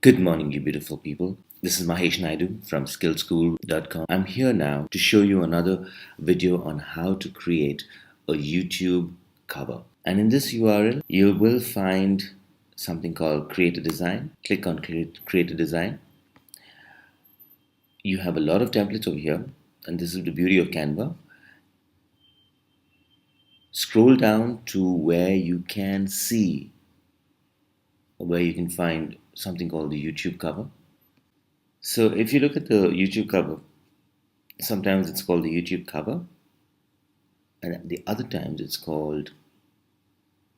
Good morning, you beautiful people. This is Mahesh Naidu from skillschool.com. I'm here now to show you another video on how to create a YouTube cover. And in this URL, you will find something called Create a Design. Click on Create a Design. You have a lot of templates over here, and this is the beauty of Canva. Scroll down to where you can see, where you can find something called the YouTube cover. So if you look at the YouTube cover, sometimes it's called the YouTube cover, and the other times it's called,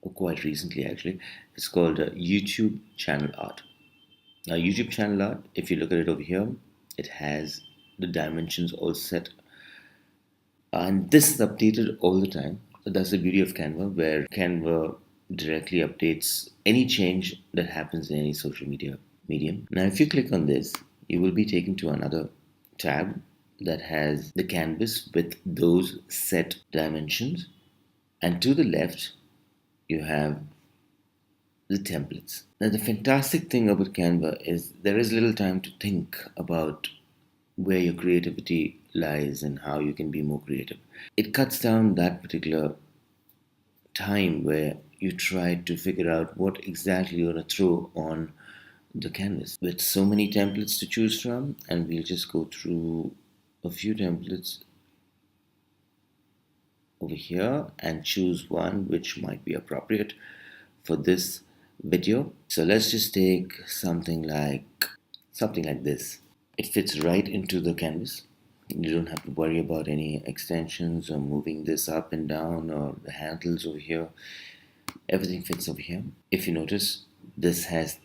or quite recently actually, it's called YouTube channel art. Now, YouTube channel art, if you look at it over here, it has the dimensions all set, and this is updated all the time. So that's the beauty of Canva, where Canva directly updates any change that happens in any social media medium. Now, if you click on this, you will be taken to another tab that has the canvas with those set dimensions, and to the left you have the templates. Now, the fantastic thing about Canva is there is little time to think about where your creativity lies and how you can be more creative. It cuts down that particular time where you try to figure out what exactly you're going to throw on the canvas. With so many templates to choose from, and we'll just go through a few templates over here and choose one which might be appropriate for this video. So let's just take something like this. It fits right into the canvas. You don't have to worry about any extensions or moving this up and down or the handles over here. Everything fits over here. If you notice, this has,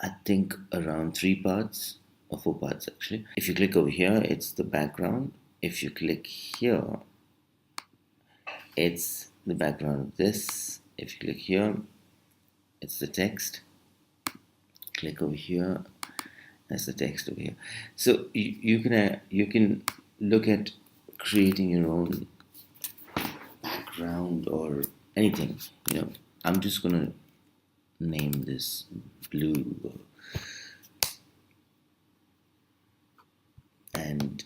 I think, around 3 parts or 4 parts actually. If you click over here, it's the background. If you click here, it's the background of this. If you click here, it's the text. Click over here, that's the text over here. So you can look at creating your own background or anything. I'm just gonna name this blue and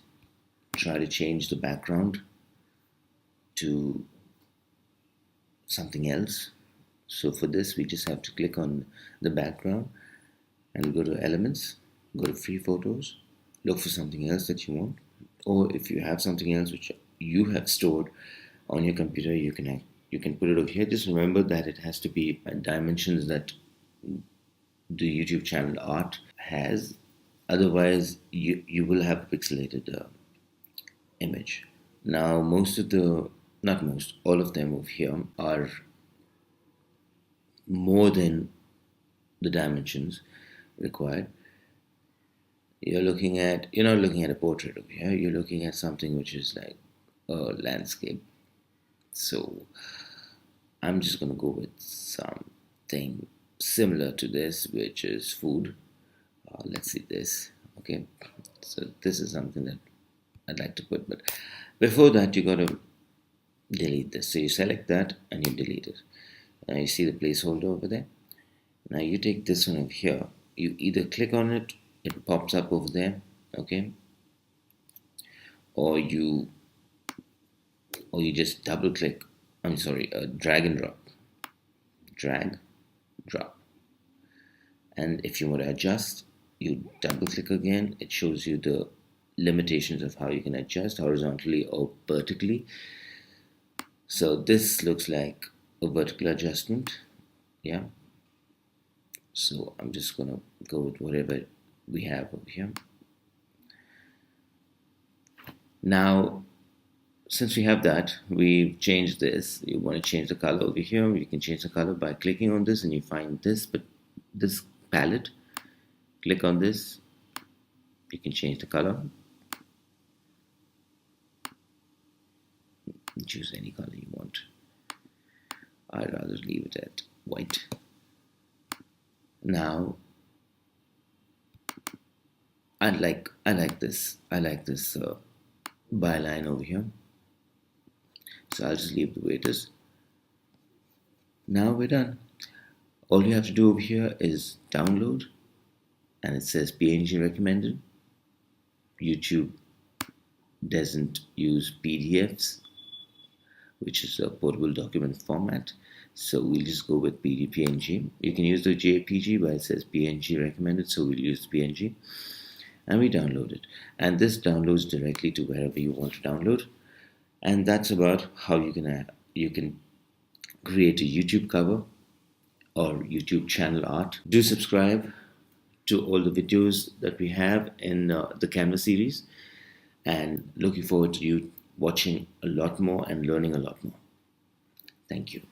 try to change the background to something else. So for this, we just have to click on the background and go to elements, go to free photos, look for something else that you want, or if you have something else which you have stored on your computer, you can put it over here. Just remember that it has to be dimensions that the YouTube channel art has, otherwise you will have a pixelated image. Now, not most, all of them over here are more than the dimensions required. You're not looking at a portrait over here, you're looking at something which is like a landscape. So I'm just going to go with something similar to this, which is food. Let's see this. Okay, so this is something that I'd like to put, but before that you got to delete this. So you select that and you delete it. Now you see the placeholder over there. Now you take this one over here, you either click on it, it pops up over there, okay, or you just double click, drag and drop, and if you want to adjust, you double click again. It shows you the limitations of how you can adjust horizontally or vertically. So this looks like a vertical adjustment, yeah. So I'm just gonna go with whatever we have over here. Now, since we have that, we've changed this. You want to change the color over here, you can change the color by clicking on this, and you find this, but this palette, click on this, you can change the color, choose any color you want. I'd rather leave it at white. Now I like this byline over here, so I'll just leave the way it is. Now we're done. All you have to do over here is download, and it says PNG recommended. YouTube doesn't use PDFs, which is a portable document format. So we'll just go with PNG. You can use the JPG, but it says PNG recommended, so we'll use PNG. And we download it. And this downloads directly to wherever you want to download. And that's about how you can create a YouTube cover or YouTube channel art. Do subscribe to all the videos that we have in the Canvas series, and looking forward to you watching a lot more and learning a lot more. Thank you.